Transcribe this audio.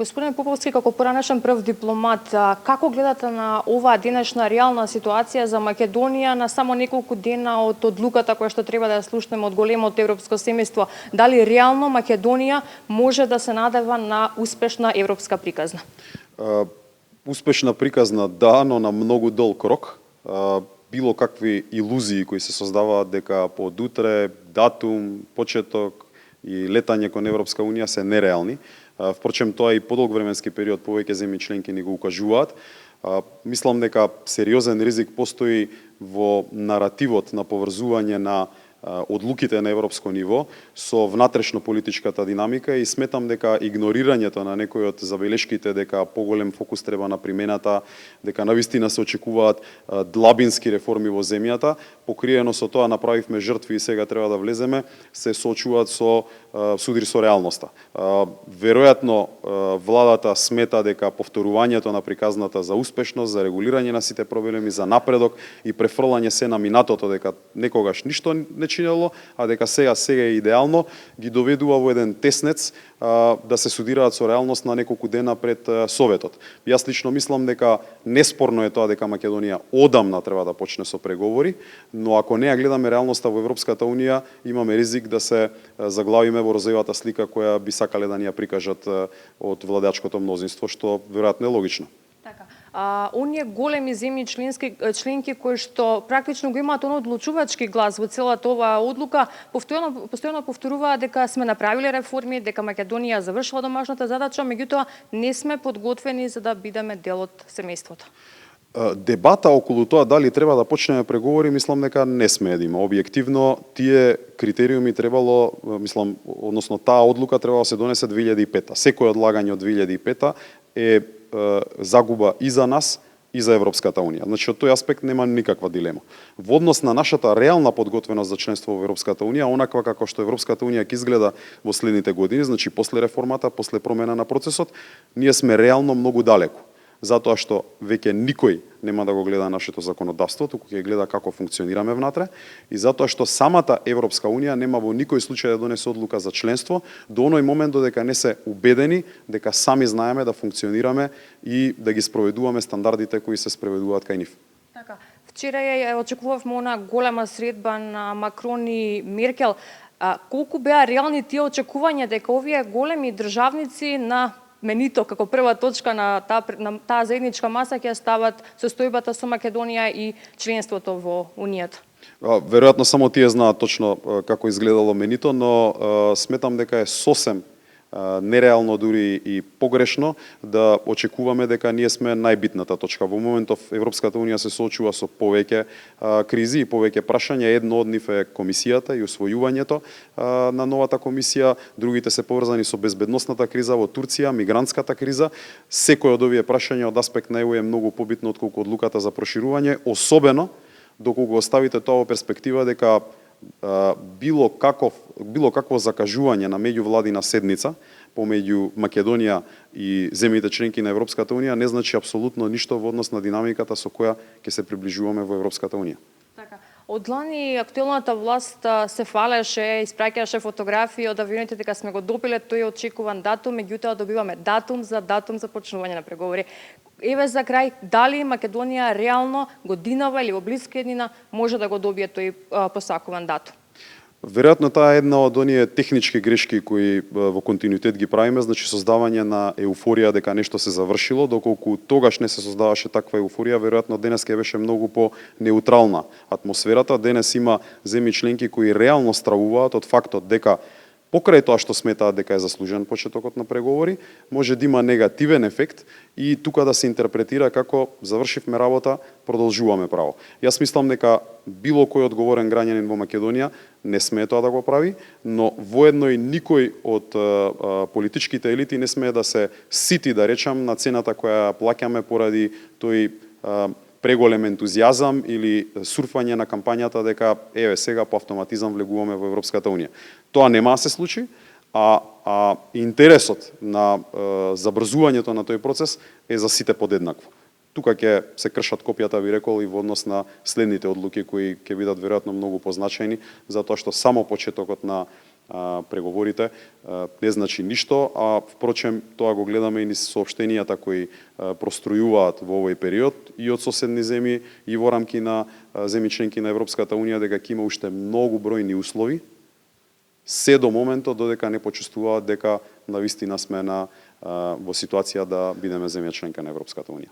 Господин Поповски, како поранешен прв дипломат, како гледате на оваа денешна реална ситуација за Македонија на само неколку дена од одлуката која што треба да ја слушнеме од големото европско семејство? Дали реално Македонија може да се надева на успешна европска приказна? Успешна приказна да, но на многу долг рок. Било какви илузии кои се создаваат дека под утре, датум, почеток и летање кон Европска Унија се нереални. Впрочем, тоа и подолг временски период повеќе земји членки ни го укажуваат. Мислам дека сериозен ризик постои во наративот на поврзување на одлуките на европско ниво со внатрешно политичката динамика и сметам дека игнорирањето на некои од забелешките дека поголем фокус треба на примената, дека навистина се очекуваат длабински реформи во земјата, покриено со тоа направивме жртви и сега треба да влеземе, се соочуваат со судир со реалноста. Веројатно владата смета дека повторувањето на приказната за успешност, за регулирање на сите проблеми, за напредок и префрлање се на минатото дека некогаш ништо не чинело, а дека сега е идеално, ги доведува во еден теснец да се судираат со реалност на неколку дена пред Советот. Јас лично мислам дека неспорно е тоа дека Македонија одамна треба да почне со преговори, но ако не ја гледаме реалноста во Европската Унија, имаме ризик да се заглавиме во розовата слика која би сакале да ни ја прикажат од владачкото мнозинство, што веројатно е логично. Така. Оние големи земји членки кои што практично го имаат оној одлучувачки глас во целата оваа одлука, постојано повторуваат дека сме направиле реформи, дека Македонија завршила домашната задача, меѓутоа не сме подготвени за да бидеме дел од семејството. Дебата околу тоа дали треба да почнеме преговори, мислам дека не сме да има. Објективно, тие критериуми требало, мислам, односно таа одлука требало да се донесе 2005. Секој одлагање од 2005 е загуба и за нас, и за Европската Унија. Значи, од тој аспект нема никаква дилема. Во однос на нашата реална подготвеност за членство во Европската Унија, онаква како што Европската Унија ќе изгледа во следните години, значи после реформата, после промена на процесот, ние сме реално многу далеку. Затоа што веќе никој нема да го гледа нашето законодавство, туку ќе гледа како функционираме внатре, и затоа што самата Европска Унија нема во никој случај да донесе одлука за членство до оној момент додека не се убедени дека сами знаеме да функционираме и да ги спроведуваме стандардите кои се спроведуваат кај нив. Така, вчера ја очекувавме она голема средба на Макрон и Меркел. Колку беа реални тие очекувања дека овие големи државници на менито како прва точка на таа заедничка маса ќе стават состојбата со Македонија и членството во Унијата? Веројатно само тие знаат точно како изгледало менито, но сметам дека е сосем нереално дури и погрешно да очекуваме дека ние сме најбитната точка. Во моментов Европската Унија се соочува со повеќе кризи и повеќе прашања. Едно од нив е комисијата и усвојувањето на новата комисија, другите се поврзани со безбедносната криза во Турција, мигрантската криза. Секој од овие прашања од аспект на ЕУ е многу побитно отколку одлуката за проширување, особено доколку оставите тоа во перспектива дека било какво закажување на меѓувладина седница помеѓу Македонија и земјите членки на Европската Унија не значи апсолутно ништо во однос на динамиката со која ќе се приближуваме во Европската Унија. Така. Од лани актуелната власт се фалеше, испраќаше фотографии од авионите дека сме го добиле тој очекуван датум, меѓутоа добиваме датум за почнување на преговори. Еве за крај, дали Македонија реално годинава или во блиска еднина може да го добие тој посакуван датум? Веројатно таа е една од оние технички грешки кои во континуитет ги правиме, значи создавање на еуфорија дека нешто се завршило, доколку тогаш не се создаваше таква еуфорија, веројатно денес ќе беше многу по неутрална атмосферата. Денес има земји членки кои реално стравуваат од фактот дека покрај тоа што сметаат дека е заслужен почетокот на преговори, може да има негативен ефект и тука да се интерпретира како завршивме работа, продолжуваме право. Јас мислам дека било кој одговорен граѓанин во Македонија не смее тоа да го прави, но воедно и никој од политичките елити не смее да се сити, да речам, на цената која плаќаме поради тој преголем ентузијазам или сурфање на кампањата дека еве сега по автоматизам влегуваме во Европската Унија. Тоа нема да се случи, а интересот на забрзувањето на тој процес е за сите подеднакво. Тука ќе се кршат копјата, би рекол, и во однос на следните одлуки кои ќе бидат веројатно многу позначајни, затоа што само почетокот на преговорите не значи ништо, а впрочем тоа го гледаме и низ соопштенијата кои простројуваат во овој период и од соседни земји и во рамки на земји членки на Европската унија дека ќе има уште многу бројни услови се до моментот додека не почувствуваат дека навистина сме во ситуација да бидеме земја членка на Европската унија.